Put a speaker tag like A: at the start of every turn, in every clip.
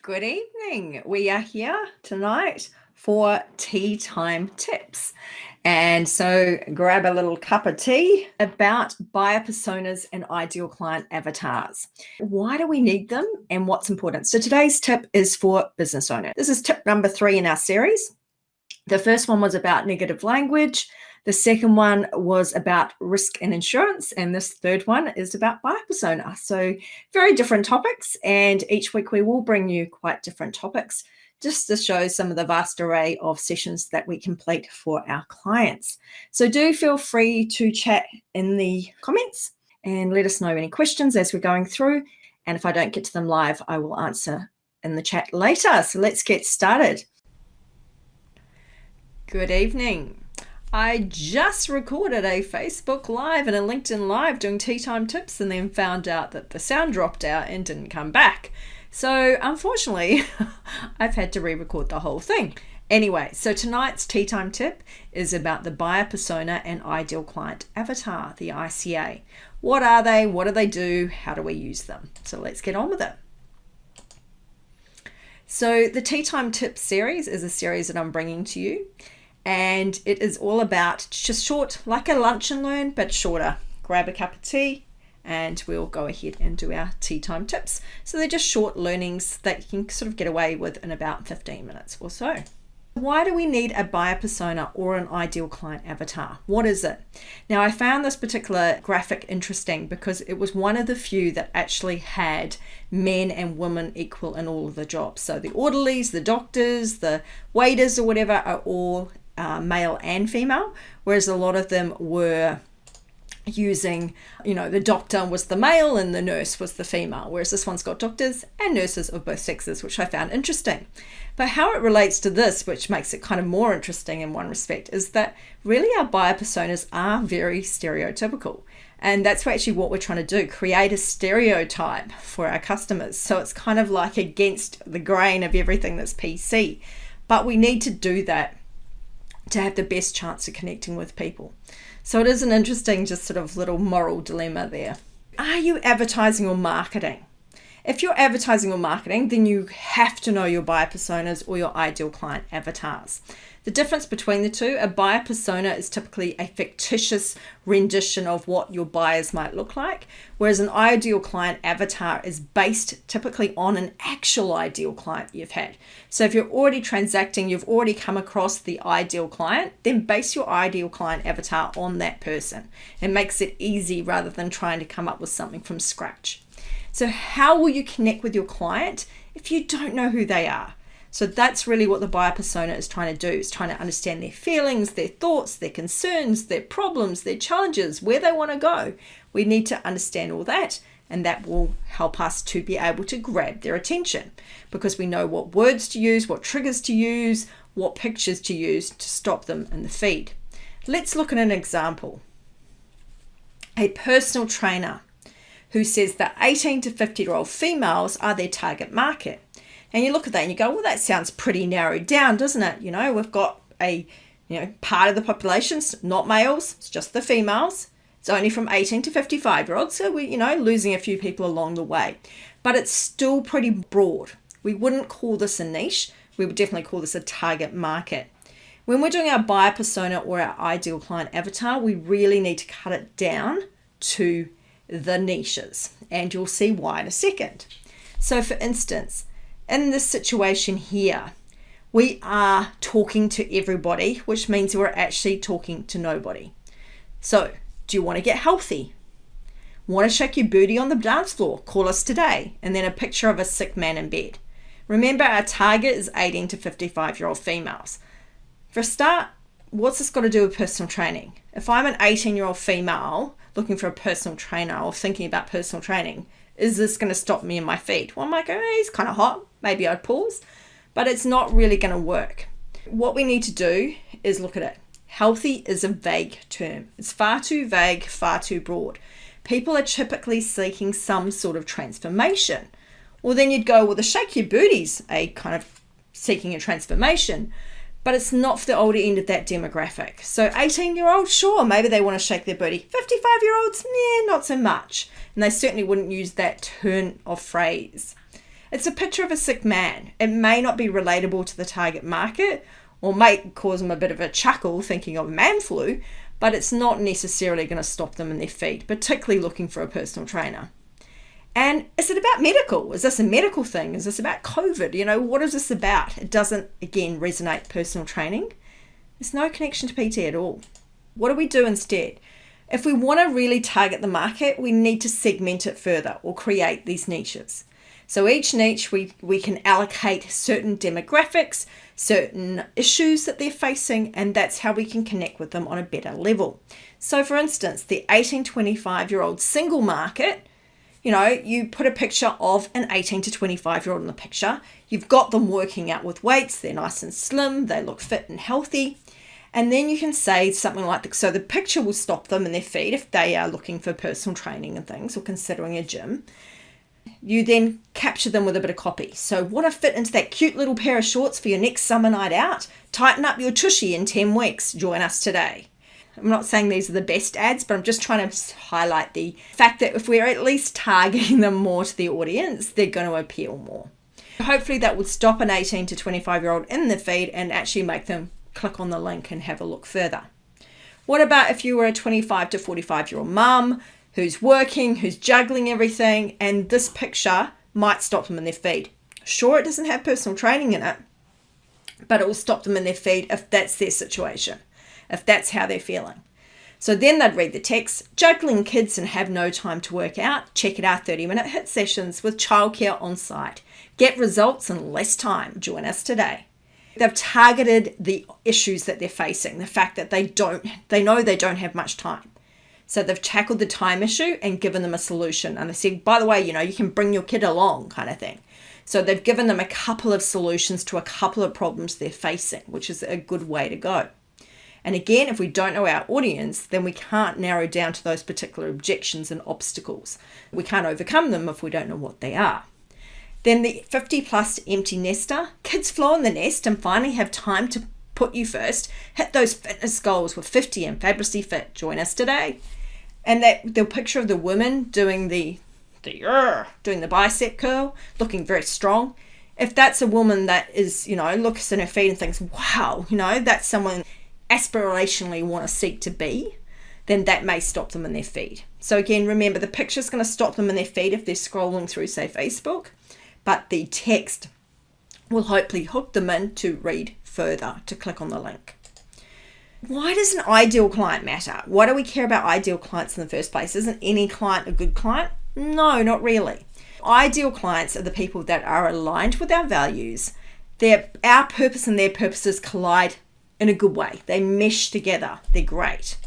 A: Good evening. We are here tonight for tea time tips. And so grab a little cup of tea about buyer personas and ideal client avatars. Why do we need them and what's important? So today's tip is for business owners. This is tip number 3 in our series. The first one was about negative language. The second one was about risk and insurance. And this third one is about buyer persona. So very different topics. And each week we will bring you quite different topics just to show some of the vast array of sessions that we complete for our clients. So do feel free to chat in the comments and let us know any questions as we're going through. And if I don't get to them live, I will answer in the chat later. So let's get started. Good evening. I just recorded a Facebook Live and a LinkedIn Live doing tea time tips and then found out that the sound dropped out and didn't come back. So unfortunately, I've had to re-record the whole thing. Anyway, so tonight's tea time tip is about the buyer persona and ideal client avatar, the ICA. What are they? What do they do? How do we use them? So let's get on with it. So the Tea Time Tips series is a series that I'm bringing to you, and it is all about just short, like a lunch and learn, but shorter. Grab a cup of tea and we'll go ahead and do our tea time tips. So they're just short learnings that you can sort of get away with in about 15 minutes or so. Why do we need a buyer persona or an ideal client avatar? What is it? Now, I found this particular graphic interesting because it was one of the few that actually had men and women equal in all of the jobs. So the orderlies, the doctors, the waiters or whatever are all male and female, whereas a lot of them were using, the doctor was the male and the nurse was the female, whereas this one's got doctors and nurses of both sexes, which I found interesting. But how it relates to this, which makes it kind of more interesting in one respect, is that really our buyer personas are very stereotypical. And that's actually what we're trying to do, create a stereotype for our customers. So it's kind of like against the grain of everything that's PC. But we need to do that to have the best chance of connecting with people. So it is an interesting just sort of little moral dilemma there. Are you advertising or marketing? If you're advertising or marketing, then you have to know your buyer personas or your ideal client avatars. The difference between the two, a buyer persona is typically a fictitious rendition of what your buyers might look like, whereas an ideal client avatar is based typically on an actual ideal client you've had. So if you're already transacting, you've already come across the ideal client, then base your ideal client avatar on that person. It makes it easy rather than trying to come up with something from scratch. So how will you connect with your client if you don't know who they are? So that's really what the buyer persona is trying to do, is trying to understand their feelings, their thoughts, their concerns, their problems, their challenges, where they want to go. We need to understand all that, and that will help us to be able to grab their attention because we know what words to use, what triggers to use, what pictures to use to stop them in the feed. Let's look at an example. A personal trainer who says that 18 to 50-year-old females are their target market. And you look at that and you go, well, that sounds pretty narrowed down, doesn't it? We've got a, part of the population's not males, it's just the females. It's only from 18 to 55-year-olds, so we're, losing a few people along the way. But it's still pretty broad. We wouldn't call this a niche. We would definitely call this a target market. When we're doing our buyer persona or our ideal client avatar, we really need to cut it down to the niches, and you'll see why in a second. So for instance, in this situation here, we are talking to everybody, which means we're actually talking to nobody. So do you want to get healthy? Want to shake your booty on the dance floor? Call us today. And then a picture of a sick man in bed. Remember, our target is 18 to 55-year-old females. For a start, what's this got to do with personal training? If I'm an 18-year-old female looking for a personal trainer or thinking about personal training, is this going to stop me in my feed? Well, I might go, he's kind of hot. Maybe I'd pause, but it's not really going to work. What we need to do is look at it. Healthy is a vague term. It's far too vague, far too broad. People are typically seeking some sort of transformation. Well, then you'd go, well, the shake your booty's a kind of seeking a transformation, but it's not for the older end of that demographic. So 18-year-olds, sure, maybe they want to shake their booty. 55-year-olds, not so much. And they certainly wouldn't use that turn of phrase. It's a picture of a sick man. It may not be relatable to the target market or may cause them a bit of a chuckle thinking of man flu, but it's not necessarily going to stop them in their feed, particularly looking for a personal trainer. And is it about medical? Is this a medical thing? Is this about COVID? What is this about? It doesn't, again, resonate personal training. There's no connection to PT at all. What do we do instead? If we want to really target the market, we need to segment it further or create these niches. So each niche, we can allocate certain demographics, certain issues that they're facing, and that's how we can connect with them on a better level. So for instance, the 18 to 25-year-old single market, you put a picture of an 18 to 25-year-old in the picture. You've got them working out with weights. They're nice and slim. They look fit and healthy. And then you can say something like, so the picture will stop them in their feed if they are looking for personal training and things or considering a gym. You then capture them with a bit of copy. So want to fit into that cute little pair of shorts for your next summer night out? Tighten up your tushy in 10 weeks. Join us today. I'm not saying these are the best ads, but I'm just trying to highlight the fact that if we're at least targeting them more to the audience, they're going to appeal more. Hopefully that would stop an 18 to 25-year-old in the feed and actually make them click on the link and have a look further. What about if you were a 25 to 45-year-old mum who's working, who's juggling everything, and this picture might stop them in their feed? Sure, it doesn't have personal training in it, but it will stop them in their feed if that's their situation, if that's how they're feeling. So then they'd read the text, juggling kids and have no time to work out. Check it out, 30-minute HIIT sessions with childcare on site. Get results in less time. Join us today. They've targeted the issues that they're facing, the fact that they know they don't have much time. So they've tackled the time issue and given them a solution. And they said, by the way, you can bring your kid along kind of thing. So they've given them a couple of solutions to a couple of problems they're facing, which is a good way to go. And again, if we don't know our audience, then we can't narrow down to those particular objections and obstacles. We can't overcome them if we don't know what they are. Then the 50 plus empty nester, kids flow in the nest and finally have time to put you first. Hit those fitness goals with 50 and fabulously fit. Join us today. And the picture of the woman doing the bicep curl, looking very strong. If that's a woman that is, looks in her feed and thinks, wow, that's someone aspirationally want to seek to be, then that may stop them in their feed. So again, remember the picture's going to stop them in their feed if they're scrolling through, say, Facebook, but the text will hopefully hook them in to read further, to click on the link. Why does an ideal client matter? Why do we care about ideal clients in the first place? Isn't any client a good client? No, not really. Ideal clients are the people that are aligned with our values. Our purpose and their purposes collide in a good way. They mesh together. They're great.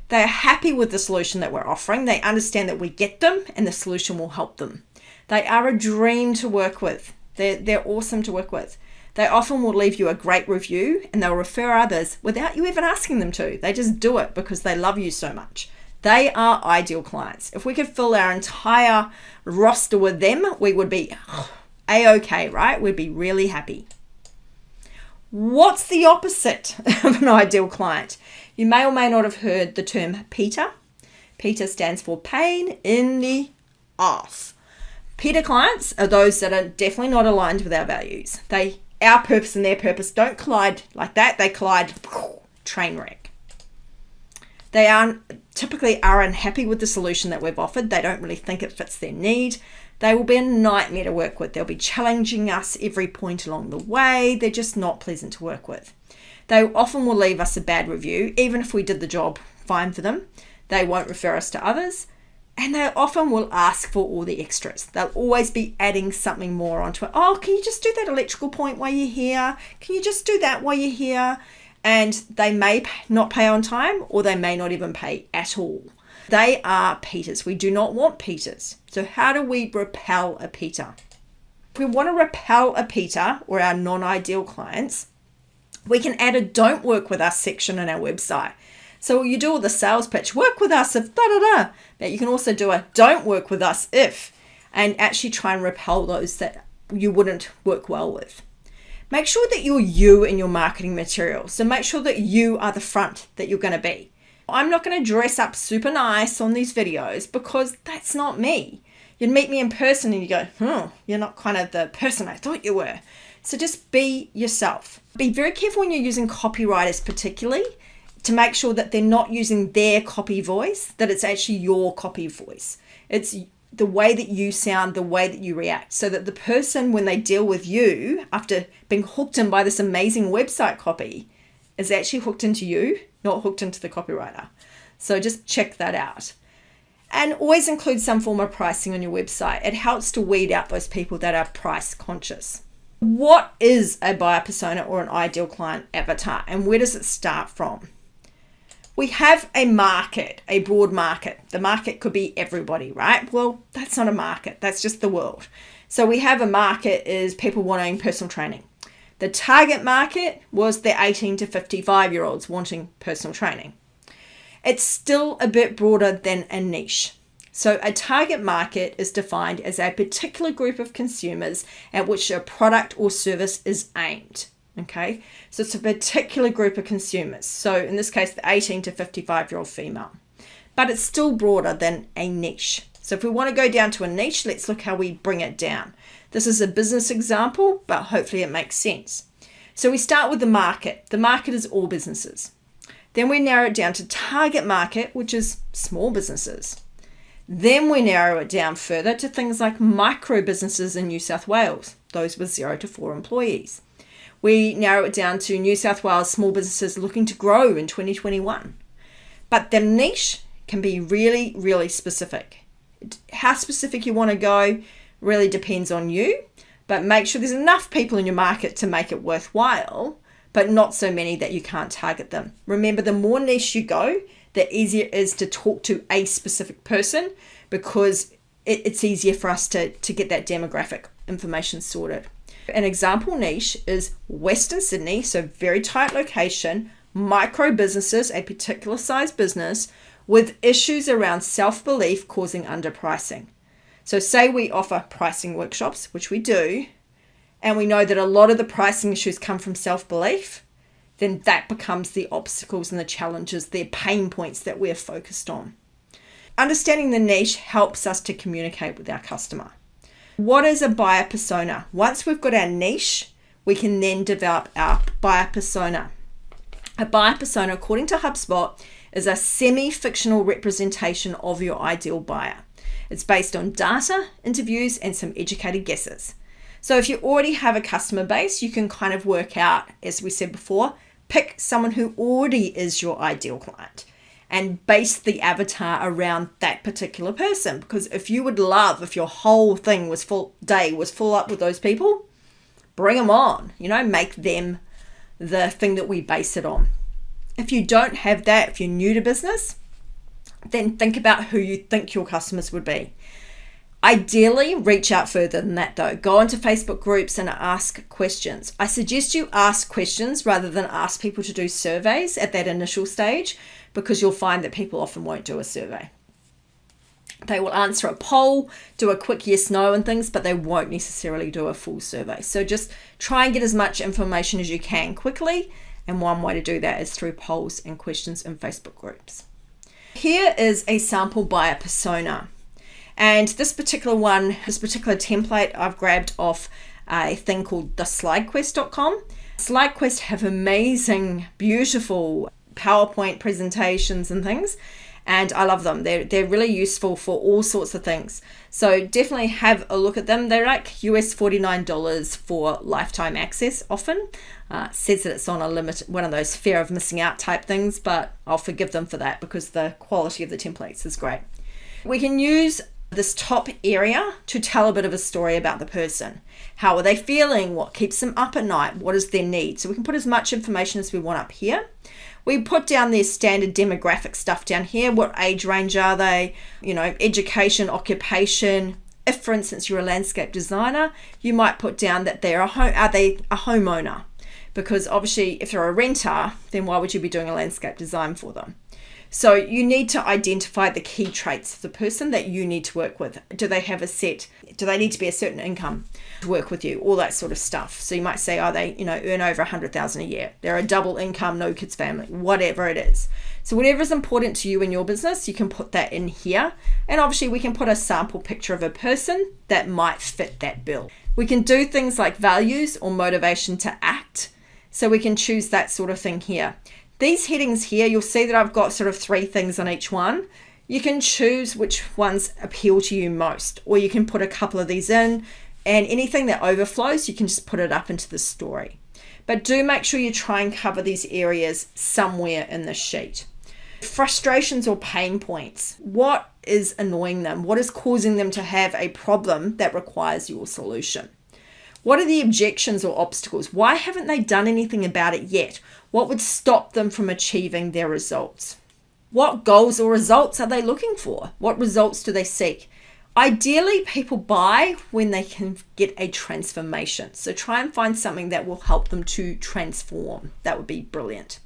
A: They are happy with the solution that we're offering. They understand that we get them and the solution will help them. They are a dream to work with. They're awesome to work with. They often will leave you a great review and they'll refer others without you even asking them to. They just do it because they love you so much. They are ideal clients. If we could fill our entire roster with them, we would be A-okay, right? We'd be really happy. What's the opposite of an ideal client? You may or may not have heard the term PITA. PITA stands for pain in the ass. PITA clients are those that are definitely not aligned with our values. Our purpose and their purpose don't collide like that. They collide, train wreck. They typically are unhappy with the solution that we've offered. They don't really think it fits their need. They will be a nightmare to work with. They'll be challenging us every point along the way. They're just not pleasant to work with. They often will leave us a bad review, even if we did the job fine for them. They won't refer us to others. And they often will ask for all the extras. They'll always be adding something more onto it. Oh, can you just do that electrical point while you're here? Can you just do that while you're here? And they may not pay on time, or they may not even pay at all. They are PITAs. We do not want PITAs. So how do we repel a PITA? If we want to repel a PITA or our non-ideal clients, we can add a don't work with us section on our website. So you do all the sales pitch, work with us if da-da-da. But you can also do a don't work with us if, and actually try and repel those that you wouldn't work well with. Make sure that you're you in your marketing material. So make sure that you are the front that you're going to be. I'm not going to dress up super nice on these videos because that's not me. You'd meet me in person and you go, you're not kind of the person I thought you were. So just be yourself. Be very careful when you're using copywriters particularly to make sure that they're not using their copy voice, that it's actually your copy voice. It's the way that you sound, the way that you react, so that the person, when they deal with you after being hooked in by this amazing website copy, is actually hooked into you, not hooked into the copywriter. So just check that out. And always include some form of pricing on your website. It helps to weed out those people that are price conscious. What is a buyer persona or an ideal client avatar, and where does it start from? We have a market, a broad market. The market could be everybody, right? Well, that's not a market. That's just the world. So we have a market is people wanting personal training. The target market was the 18 to 55-year-olds wanting personal training. It's still a bit broader than a niche. So a target market is defined as a particular group of consumers at which a product or service is aimed. Okay, so it's a particular group of consumers. So in this case, the 18 to 55-year-old female. But it's still broader than a niche. So if we want to go down to a niche, let's look how we bring it down. This is a business example, but hopefully it makes sense. So we start with the market. The market is all businesses. Then we narrow it down to target market, which is small businesses. Then we narrow it down further to things like micro businesses in New South Wales, those with 0 to 4 employees. We narrow it down to New South Wales small businesses looking to grow in 2021. But the niche can be really, really specific. How specific you want to go really depends on you, but make sure there's enough people in your market to make it worthwhile, but not so many that you can't target them. Remember, the more niche you go, the easier it is to talk to a specific person, because it's easier for us to get that demographic information sorted. An example niche is Western Sydney, so very tight location, micro businesses, a particular size business with issues around self-belief causing underpricing. So say we offer pricing workshops, which we do, and we know that a lot of the pricing issues come from self-belief, then that becomes the obstacles and the challenges, the pain points that we're focused on. Understanding the niche helps us to communicate with our customer. What is a buyer persona? Once we've got our niche, we can then develop our buyer persona. A buyer persona, according to HubSpot, is a semi-fictional representation of your ideal buyer. It's based on data, interviews, and some educated guesses. So if you already have a customer base, you can kind of work out, as we said before, pick someone who already is your ideal client and base the avatar around that particular person. Because if your whole thing was full up with those people, bring them on, make them the thing that we base it on. If you don't have that, if you're new to business, then think about who you think your customers would be. Ideally, reach out further than that though. Go into Facebook groups and ask questions. I suggest you ask questions rather than ask people to do surveys at that initial stage, because you'll find that people often won't do a survey. They will answer a poll, do a quick yes, no and things, but they won't necessarily do a full survey. So just try and get as much information as you can quickly. And one way to do that is through polls and questions in Facebook groups. Here is a sample buyer persona. And this particular template I've grabbed off a thing called theSlideQuest.com. SlideQuest have amazing, beautiful PowerPoint presentations and things, and I love them. They're really useful for all sorts of things. So definitely have a look at them. They're like US $49 for lifetime access often. Says that it's on a limit, one of those fear of missing out type things, but I'll forgive them for that because the quality of the templates is great. We can use this top area to tell a bit of a story about the person. How are they feeling? What keeps them up at night? What is their need? So we can put as much information as we want up here. We put down their standard demographic stuff down here. What age range are they? Education, occupation. If, for instance, you're a landscape designer, you might put down that are they a homeowner? Because obviously, if they're a renter, then why would you be doing a landscape design for them? So you need to identify the key traits of the person that you need to work with. Do they need to be a certain income to work with you? All that sort of stuff. So you might say, are they, earn over 100,000 a year? They're a double income, no kids family, whatever it is. So whatever is important to you in your business, you can put that in here. And obviously we can put a sample picture of a person that might fit that bill. We can do things like values or motivation to act. So we can choose that sort of thing here. These headings here, you'll see that I've got sort of 3 things on each one. You can choose which ones appeal to you most, or you can put a couple of these in, and anything that overflows, you can just put it up into the story. But do make sure you try and cover these areas somewhere in the sheet. Frustrations or pain points. What is annoying them? What is causing them to have a problem that requires your solution? What are the objections or obstacles? Why haven't they done anything about it yet? What would stop them from achieving their results? What goals or results are they looking for? What results do they seek? Ideally, people buy when they can get a transformation. So try and find something that will help them to transform. That would be brilliant.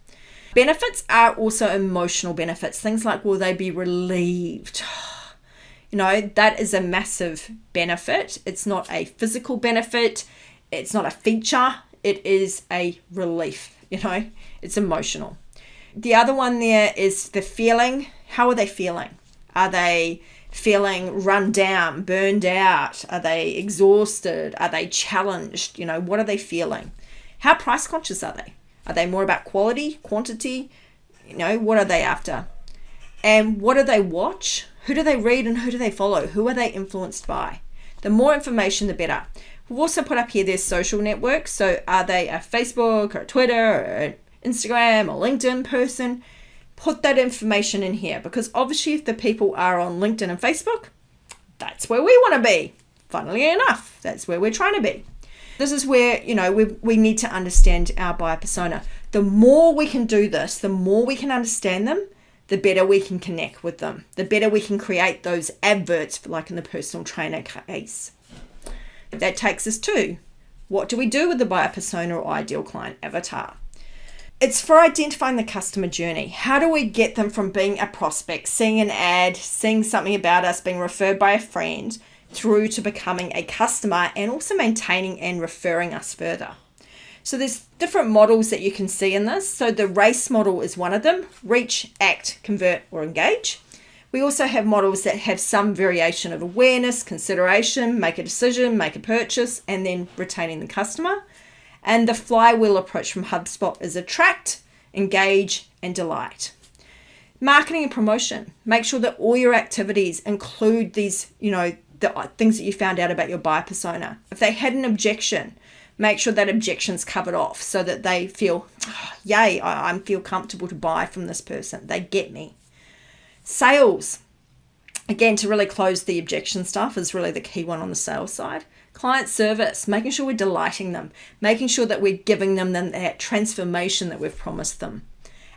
A: Benefits are also emotional benefits. Things like, will they be relieved? That is a massive benefit. It's not a physical benefit. It's not a feature. It is a relief. It's emotional. The other one there is the feeling. How are they feeling? Are they feeling run down, burned out? Are they exhausted? Are they challenged? What are they feeling? How price conscious are they? Are they more about quality, quantity? What are they after? And what do they watch? Who do they read and who do they follow? Who are they influenced by? The more information, the better. We've also put up here their social networks. So are they a Facebook or a Twitter or an Instagram or LinkedIn person? Put that information in here, because obviously if the people are on LinkedIn and Facebook, that's where we want to be. Funnily enough, that's where we're trying to be. This is where, we need to understand our buyer persona. The more we can do this, the more we can understand them, the better we can connect with them, the better we can create those adverts, like in the personal trainer case. That takes us to, what do we do with the buyer persona or ideal client avatar? It's for identifying the customer journey. How do we get them from being a prospect, seeing an ad, seeing something about us, being referred by a friend, through to becoming a customer and also maintaining and referring us further? So there's different models that you can see in this. So the RACE model is one of them: reach, act, convert, or engage. We also have models that have some variation of awareness, consideration, make a decision, make a purchase, and then retaining the customer. And the flywheel approach from HubSpot is attract, engage, and delight. Marketing and promotion. Make sure that all your activities include these, the things that you found out about your buyer persona. If they had an objection, make sure that objection's covered off so that they feel, yay, I feel comfortable to buy from this person. They get me. Sales. Again, to really close the objection stuff is really the key one on the sales side. Client service, making sure we're delighting them, making sure that we're giving them that transformation that we've promised them.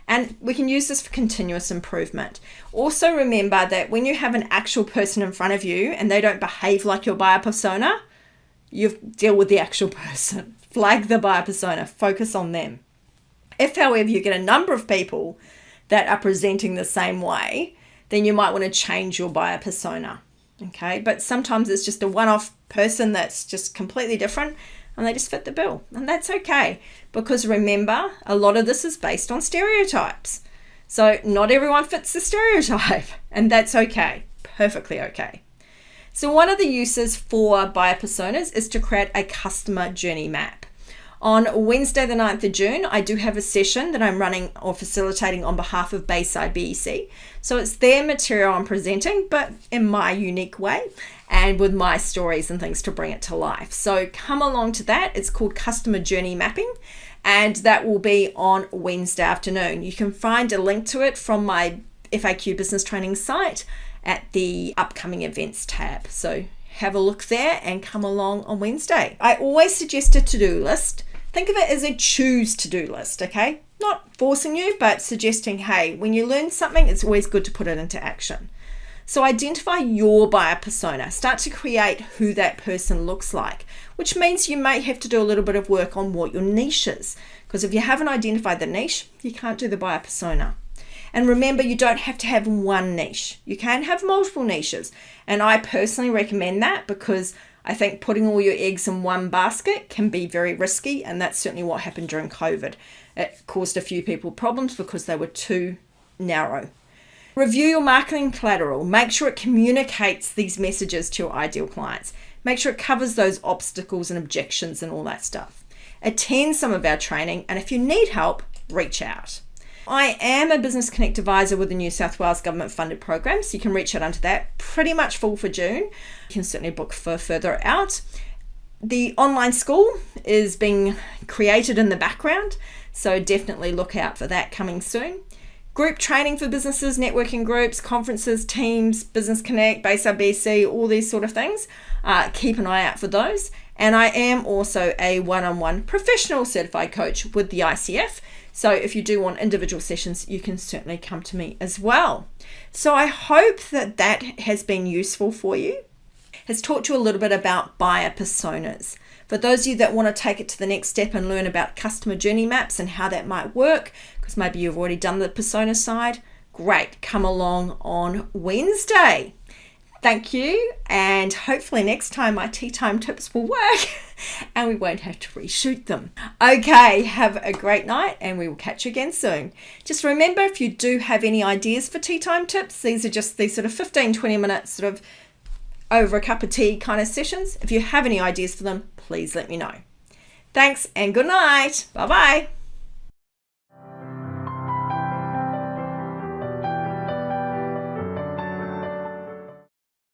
A: And we can use this for continuous improvement. Also remember that when you have an actual person in front of you and they don't behave like your buyer persona, you deal with the actual person. Flag the buyer persona, focus on them. If, however, you get a number of people that are presenting the same way, then you might want to change your buyer persona. Okay, but sometimes it's just a one-off person that's just completely different and they just fit the bill, and that's okay, because remember, a lot of this is based on stereotypes. So not everyone fits the stereotype, and that's okay, perfectly okay. So one of the uses for buyer personas is to create a customer journey map. On Wednesday, the 9th of June, I do have a session that I'm running or facilitating on behalf of Bayside BEC. So it's their material I'm presenting, but in my unique way and with my stories and things to bring it to life. So come along to that. It's called Customer Journey Mapping, and that will be on Wednesday afternoon. You can find a link to it from my FAQ business training site at the upcoming events tab. So have a look there and come along on Wednesday. I always suggest a to-do list. Think of it as a choose to-do list, okay? Not forcing you, but suggesting, hey, when you learn something, it's always good to put it into action. So identify your buyer persona. Start to create who that person looks like, which means you may have to do a little bit of work on what your niche is. Because if you haven't identified the niche, you can't do the buyer persona. And remember, you don't have to have one niche. You can have multiple niches. And I personally recommend that because I think putting all your eggs in one basket can be very risky. And that's certainly what happened during COVID. It caused a few people problems because they were too narrow. Review your marketing collateral. Make sure it communicates these messages to your ideal clients. Make sure it covers those obstacles and objections and all that stuff. Attend some of our training, and if you need help, reach out. I am a Business Connect advisor with the New South Wales government funded program, so you can reach out onto that. Pretty much full for June. You can certainly book for further out. The online school is being created in the background, so definitely look out for that coming soon. Group training for businesses, networking groups, conferences, teams, Business Connect, Bayside BEC, all these sort of things. Keep an eye out for those. And I am also a one-on-one professional certified coach with the ICF. So if you do want individual sessions, you can certainly come to me as well. So I hope that has been useful for you. Has taught you a little bit about buyer personas. For those of you that want to take it to the next step and learn about customer journey maps and how that might work, because maybe you've already done the persona side, great, come along on Wednesday. Thank you, and hopefully next time my tea time tips will work and we won't have to reshoot them. Okay, have a great night and we will catch you again soon. Just remember, if you do have any ideas for tea time tips, these are just these sort of 15-20 minutes sort of over a cup of tea kind of sessions. If you have any ideas for them, please let me know. Thanks and good night. Bye-bye.